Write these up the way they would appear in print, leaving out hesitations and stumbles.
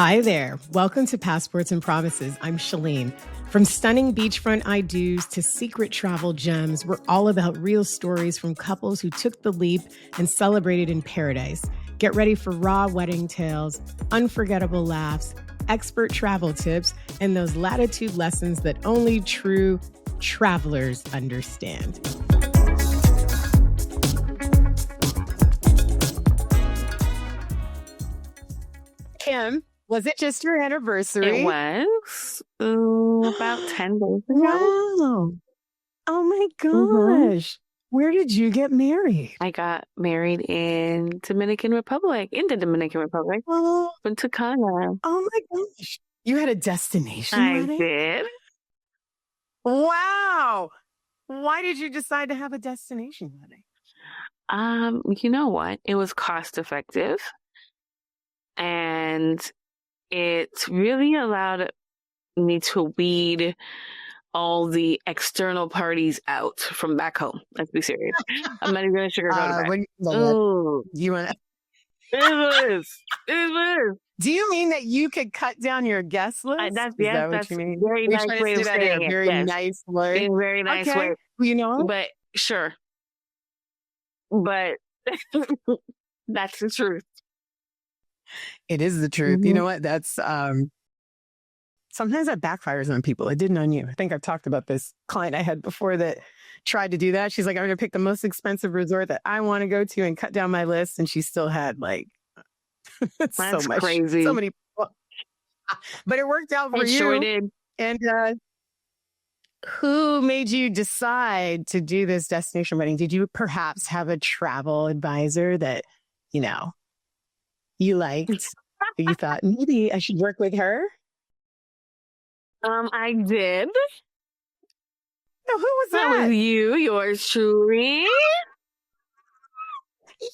Hi there. Welcome to Passports and Promises. I'm Shalene. From stunning beachfront I-dos to secret travel gems, we're all about real stories from couples who took the leap and celebrated in paradise. Get ready for raw wedding tales, unforgettable laughs, expert travel tips, and those latitude lessons that only true travelers understand. Kim, was it just your anniversary? It was about 10 days ago. Wow. Oh my gosh. Where did you get married? I got married in Dominican Republic. In the Dominican Republic. Oh, In Tucana. oh my gosh. You had a destination I wedding? did. Wow. Why did you decide to have a destination wedding? You know what? It was cost effective. And it really allowed me to weed all the external parties out from back home. Let's be serious. I'm not even going to sugarcoat it. You want? It is. Do you mean that you could cut down your guest list? That's what you mean? very nice way of saying it. Very nice way. In a very nice way. You know, but sure. But that's the truth. It is the truth. You know what? That's sometimes that backfires on people. It didn't on you. I think I've talked about this client I had before that tried to do that. She's like, I'm going to pick the most expensive resort that I want to go to and cut down my list. And she still had like That's so much, crazy. so many people. But it worked out for you. Sure did. And who made you decide to do this destination wedding? Did you perhaps have a travel advisor that, you know, you liked? You thought maybe I should work with her? I did. No, who was That that? was you, yours truly.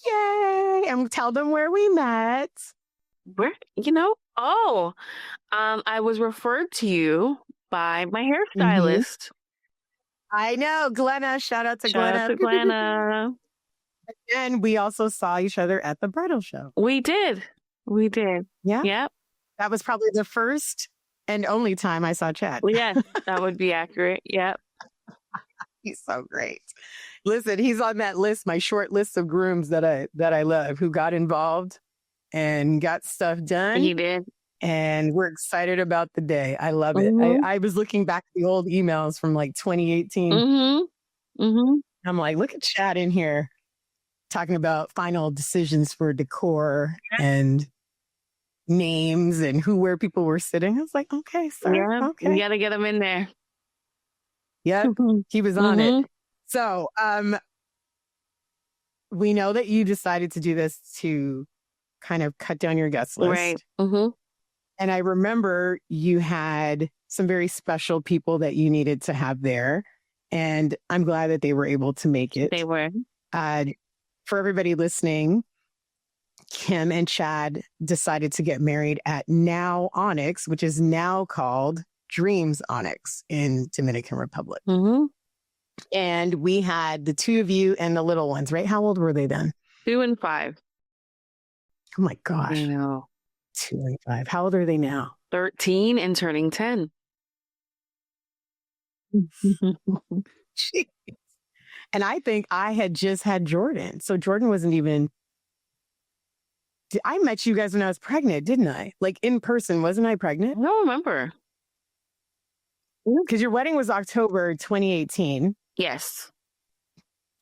Yay! And tell them where we met. Where, I was referred to you by my hairstylist. I know, Glenna. Shout out to Shout out to Glenna. And we also saw each other at the bridal show. We did. Yeah. Yep. That was probably the first and only time I saw Chad. Well, yeah, that would be accurate. Yep. He's so great. Listen, he's on that list, my short list of grooms that I love, who got involved and got stuff done. He did. And we're excited about the day. I love it. I was looking back at the old emails from like 2018. I'm like, look at Chad in here talking about final decisions for decor and names and where people were sitting. I was like, okay, sir. Yeah, okay. You got to get him in there. Yeah, he was on it. So we know that you decided to do this to kind of cut down your guest list. Right. And I remember you had some very special people that you needed to have there. And I'm glad that they were able to make it. They were. For everybody listening, Kim and Chad decided to get married at Now Onyx, which is now called Dreams Onyx in Dominican Republic. And we had the two of you and the little ones, right? How old were they then? 2 and 5. Oh my gosh. I know. 2 and 5. How old are they now? 13 and turning 10. Jeez. And I think I had just had Jordan. So Jordan wasn't even... I met you guys when I was pregnant, didn't I? Like in person, wasn't I pregnant? I don't remember. Because your wedding was October 2018. Yes.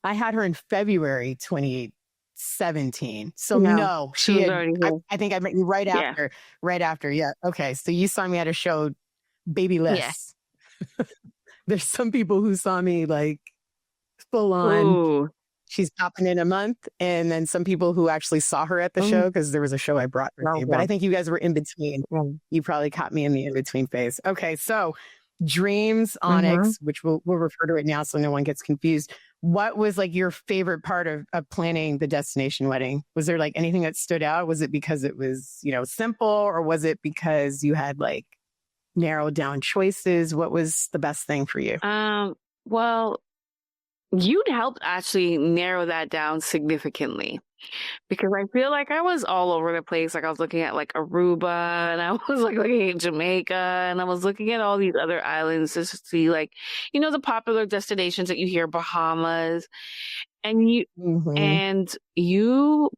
I had her in February 2017. So no, she was already here. I think I met you right after. Right after. Yeah. Okay. So you saw me at a show babyless. Yes. There's some people who saw me like full on. Ooh. She's popping in a month. And then some people who actually saw her at the show because there was a show I brought with you. But I think you guys were in between. You probably caught me in the in-between phase. Okay. So Dreams Onyx, which we'll refer to it now so no one gets confused. What was like your favorite part of planning the destination wedding? Was there like anything that stood out? Was it because it was, simple, or was it because you had like narrowed down choices? What was the best thing for you? Well, you'd helped actually narrow that down significantly. because I feel like I was all over the place. Like I was looking at like Aruba, and I was like looking at Jamaica, and I was looking at all these other islands just to see like, the popular destinations that you hear, Bahamas, and you,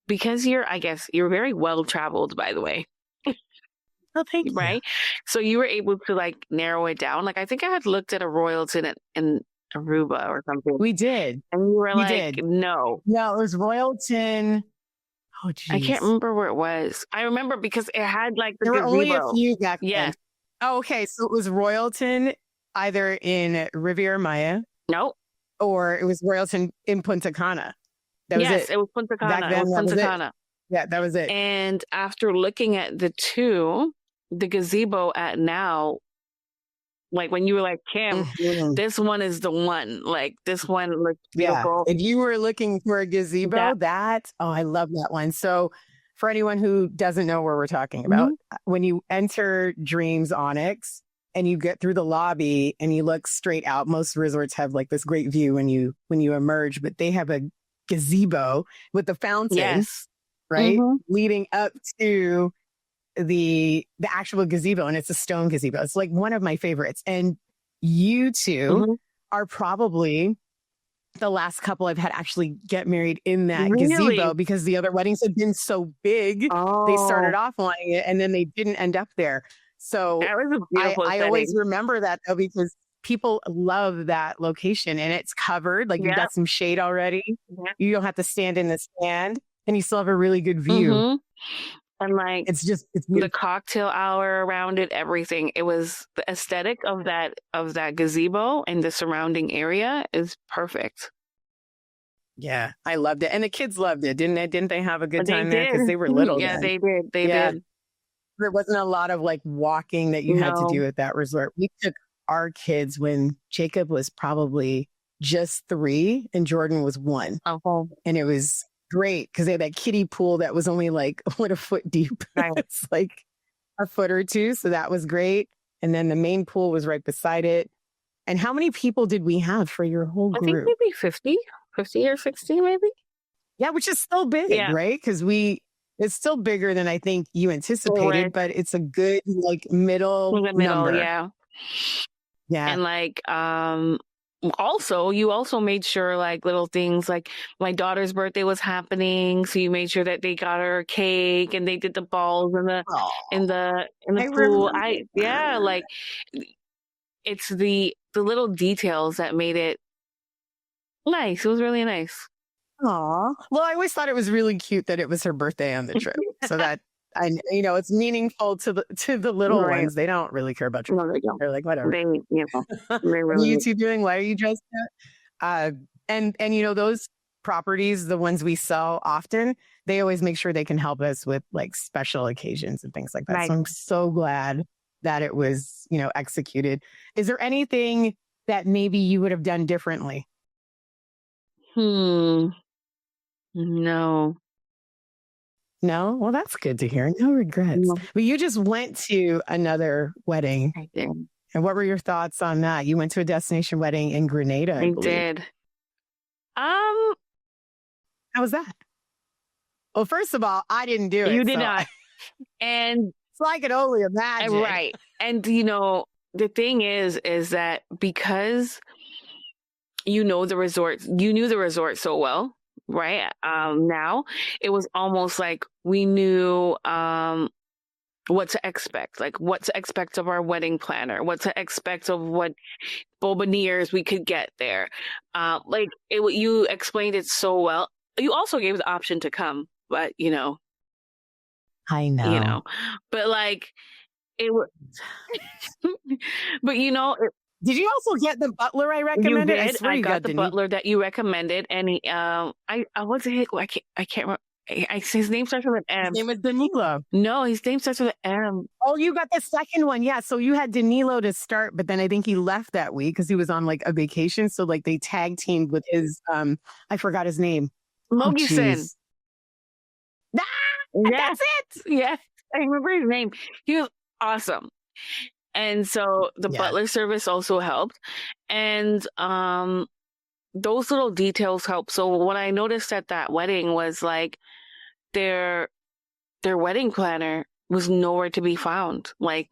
because I guess you're very well traveled, by the way. Oh, thank you. Right? So you were able to like narrow it down. Like I think I had looked at a Royalton in Aruba or something. We did. And you were like, no. No, it was Royalton. Oh, geez. I can't remember where it was. I remember because it had like the There were gazebo. only a few back then. Yeah. Oh, okay. So it was Royalton either in Riviera Maya. Nope. Or it was Royalton in Punta Cana. That was it was Punta Cana. Back then, it was Punta Cana. Yeah, that was it. And after looking at the two, the gazebo at now, like when you were like, Kim, this one is the one. Like this one looks beautiful. Yeah. If you were looking for a gazebo, I love that one. So for anyone who doesn't know where we're talking about, when you enter Dreams Onyx and you get through the lobby and you look straight out, most resorts have like this great view when you emerge, but they have a gazebo with the fountain, right? Leading up to the actual gazebo, and it's a stone gazebo. It's like one of my favorites. And you two are probably the last couple I've had actually get married in that gazebo, because the other weddings had been so big. They started off wanting it and then they didn't end up there. So that was a beautiful I always remember that though, because people love that location and it's covered. Like you've got some shade already. You don't have to stand in the stand and you still have a really good view. And like it's the cocktail hour around it, everything. It was the aesthetic of that gazebo and the surrounding area is perfect. Yeah, I loved it. And the kids loved it, didn't they? Didn't they have a good time there? Because they were little. Yeah, then. they did. They did. There wasn't a lot of like walking that you had to do at that resort. We took our kids when Jacob was probably just 3 and Jordan was 1. And it was great because they had that kiddie pool that was only like a foot deep. It's like a foot or two. So that was great. And then the main pool was right beside it. And how many people did we have for your whole group? I think maybe 50 or 60 maybe. Yeah, which is still big, right? Because it's still bigger than I think you anticipated, but it's a good like middle number. Yeah. And like you also made sure like little things like my daughter's birthday was happening, so you made sure that they got her a cake and they did the balls in the pool. Like it's the little details that made it nice. It was really nice. Aw. Well, I always thought it was really cute that it was her birthday on the trip. So that it's meaningful to the little ones. They don't really care about you. No, they don't. They're like, whatever. They What are you two doing? Why are you dressed up? And those properties, the ones we sell often, they always make sure they can help us with like special occasions and things like that. So I'm so glad that it was, executed. Is there anything that maybe you would have done differently? No. No? Well, that's good to hear. No regrets. No. But you just went to another wedding. I did. And what were your thoughts on that? You went to a destination wedding in Grenada. I did. How was that? Well, first of all, I didn't do it. You did not. And so I could only imagine. Right. And the thing is that because you knew the resort so well, right? Now it was almost like we knew what to expect, like what to expect of our wedding planner, what to expect of what boutonnieres we could get there. You explained it so well. You also gave the option to come, but I know, but like it was, but did you also get the butler I recommended? You did. I got the butler that you recommended, and he, I wasn't. I can't remember. His name starts with an M. His name was Danilo. No, his name starts with an M. Oh, you got the second one. Yeah. So you had Danilo to start, but then I think he left that week because he was on like a vacation. So like they tag teamed with his, I forgot his name. Mogison. That's it. Yes. I remember his name. He was awesome. And so the butler service also helped. And those little details help. So what I noticed at that wedding was like their wedding planner was nowhere to be found. Like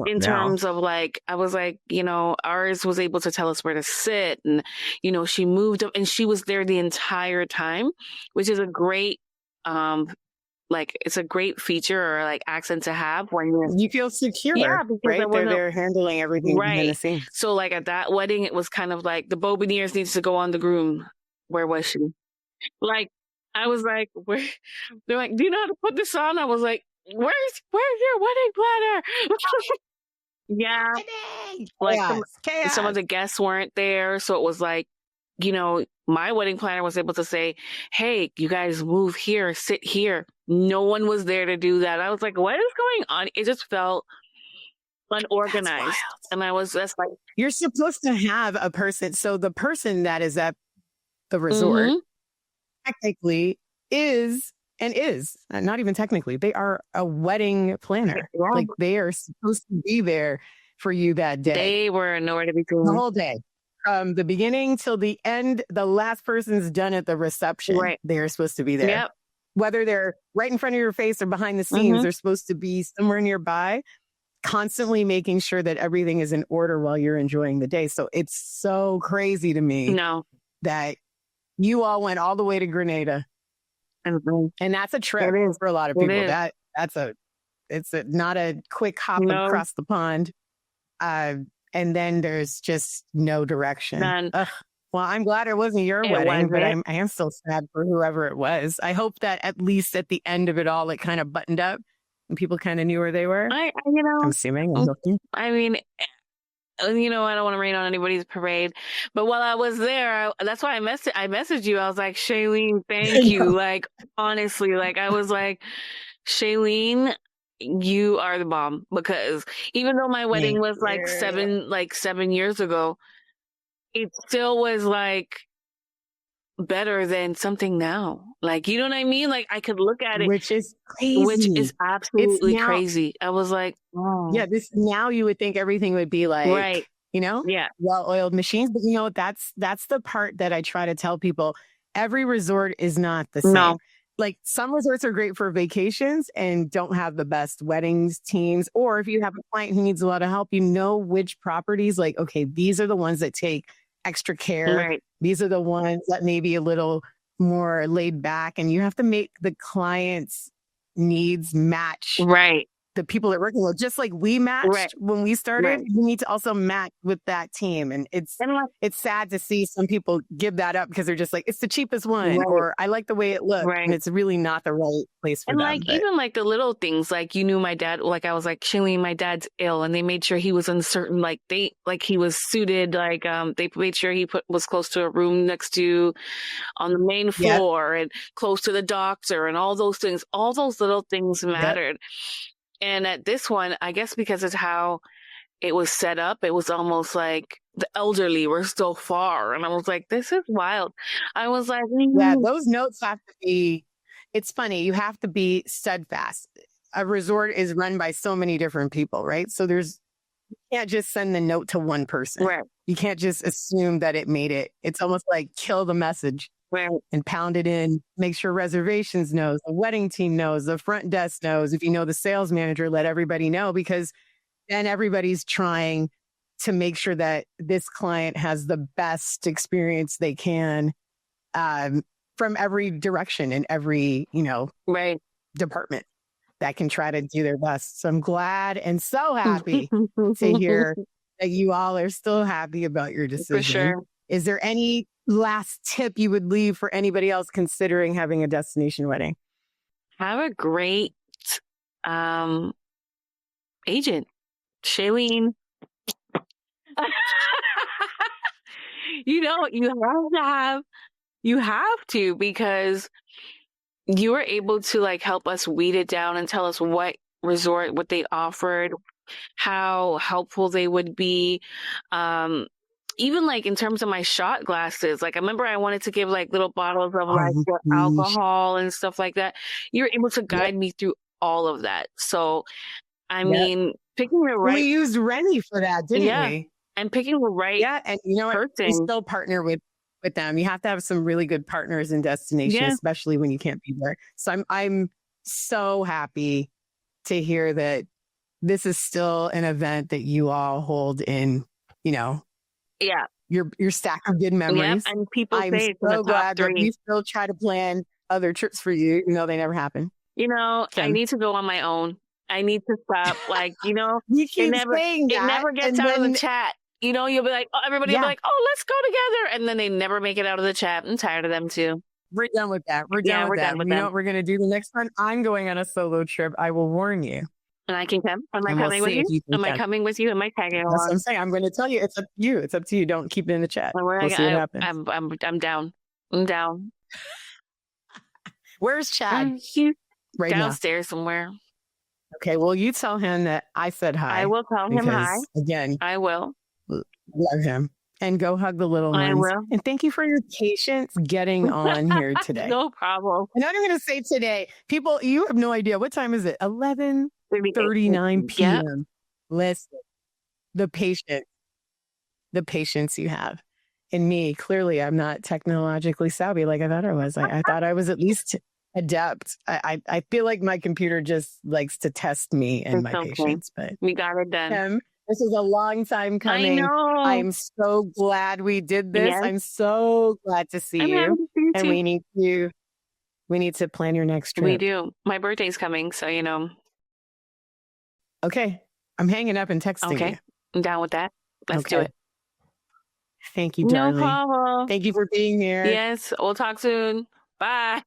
in terms of like, I was like, you know, ours was able to tell us where to sit, and, you know, she moved up and she was there the entire time, which is a great, like, it's a great feature or like accent to have when you feel secure. Yeah, because right? They're handling everything behind the scenes. So like at that wedding, it was kind of like the bobiniers needs to go on the groom. Where was she? Like, I was like, where? They're like, do you know how to put this on? I was like, where's your wedding planner? Yeah. Like some of the guests weren't there. So it was like, you know, my wedding planner was able to say, hey, you guys move here, sit here. No one was there to do that. I was like, what is going on? It just felt unorganized. And I was just like, you're supposed to have a person. So the person that is at the resort technically is not even technically, they are a wedding planner. Like they are supposed to be there for you that day. They were nowhere to be seen. The whole day. From the beginning till the end, the last person's done at the reception. Right. They're supposed to be there. Yep. Whether they're right in front of your face or behind the scenes, they're supposed to be somewhere nearby, constantly making sure that everything is in order while you're enjoying the day. So it's so crazy to me that you all went all the way to Grenada. And that's a trip for a lot of people. It's not a quick hop across the pond. And then there's just no direction. Well, I'm glad it wasn't your wedding, but I am still sad for whoever it was. I hope that at least at the end of it all, it kind of buttoned up and people kind of knew where they were. I'm assuming. I mean, you know, I don't want to rain on anybody's parade, but while I was there, that's why I messaged you. I was like, Shalene, thank you. Like, honestly, like I was like, Shalene, you are the bomb, because even though my wedding was like 7 years ago, it still was like better than something now. Like, you know what I mean? Like I could look at it, which is crazy. Which is absolutely crazy. I was like, oh. Yeah, now you would think everything would be like, you know, well-oiled machines. But you know, that's the part that I try to tell people. Every resort is not the same. No. Like some resorts are great for vacations and don't have the best weddings teams. Or if you have a client who needs a lot of help, you know which properties, like, okay, these are the ones that take extra care. Right. These are the ones that may be a little more laid back, and you have to make the client's needs match the people that are working with. Just like we matched when we started, you need to also match with that team. And it's sad to see some people give that up because they're just like, it's the cheapest one, or I like the way it looks. And it's really not the right place for them. And like, even like the little things, like, you knew my dad, like I was like, Shalene, my dad's ill, and they made sure he was in certain, like he was suited, like they made sure he was close to a room next to on the main floor and close to the doctor, and all those things. All those little things mattered. And at this one, I guess because it's how it was set up, it was almost like the elderly were still far. And I was like, this is wild. I was like, yeah, those notes have to be, it's funny, you have to be steadfast. A resort is run by so many different people, right? So you can't just send the note to one person. Right. You can't just assume that it made it. It's almost like kill the message. And pound it in, make sure reservations knows, the wedding team knows, the front desk knows. If you know the sales manager, let everybody know, because then everybody's trying to make sure that this client has the best experience they can from every direction in every, department that can try to do their best. So I'm glad and so happy to hear that you all are still happy about your decision. For sure. Is there any last tip you would leave for anybody else considering having a destination wedding? Have a great agent, Shalene. You have to, because you were able to like help us weed it down and tell us what they offered, how helpful they would be. Even like in terms of my shot glasses, like I remember I wanted to give like little bottles of like alcohol and stuff like that. You were able to guide me through all of that. So, I mean, picking the right. We used Rennie for that, didn't we? And picking the right and you know what? You still partner with them. You have to have some really good partners in destination, especially when you can't be there. So I'm so happy to hear that this is still an event that you all hold in, you know, your stack of good memories. Yep. And people I'm say so glad that we still try to plan other trips for you, even though they never happen. You know, I need to go on my own. I need to stop. Like, you know, you keep saying that, it never gets out of the chat. You know, you'll be like, oh, everybody will be like, oh, let's go together. And then they never make it out of the chat. I'm tired of them too. We're done with that. We're done with that. You know what we're going to do the next time? I'm going on a solo trip. I will warn you. And I can come? Am I coming with you? Am I coming with you? Am I tagging along? That's what I'm saying. I'm going to tell you. It's up to you. It's up to you. Don't keep it in the chat. We'll see what happens. I'm down. I'm down. Where's Chad? He's downstairs somewhere. Okay, well, you tell him that I said hi. I will tell him hi. Again, I will. Love him. And go hug the little ones. I will. And thank you for your patience getting on here today. No problem. And I'm going to say today, people, you have no idea. What time is it? 11:39 p.m. Yep. Listen, the patience you have. And me, clearly, I'm not technologically savvy like I thought I was. I thought I was at least adept. I feel like my computer just likes to test me and my patience. But we got it done. This is a long time coming. I know. I'm so glad we did this. Yes. I'm so glad to see you. And we need to plan your next trip. We do. My birthday's coming, so you know. Okay. I'm hanging up and texting you. I'm down with that. Let's do it. Thank you, darling. No problem. Thank you for being here. Yes. We'll talk soon. Bye.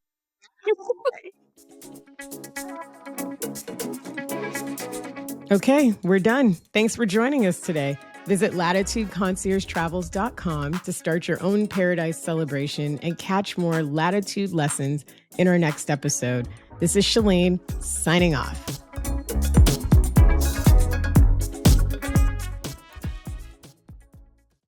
Okay, we're done. Thanks for joining us today. Visit latitudeconciergetravels.com to start your own paradise celebration and catch more Latitude lessons in our next episode. This is Shalene signing off.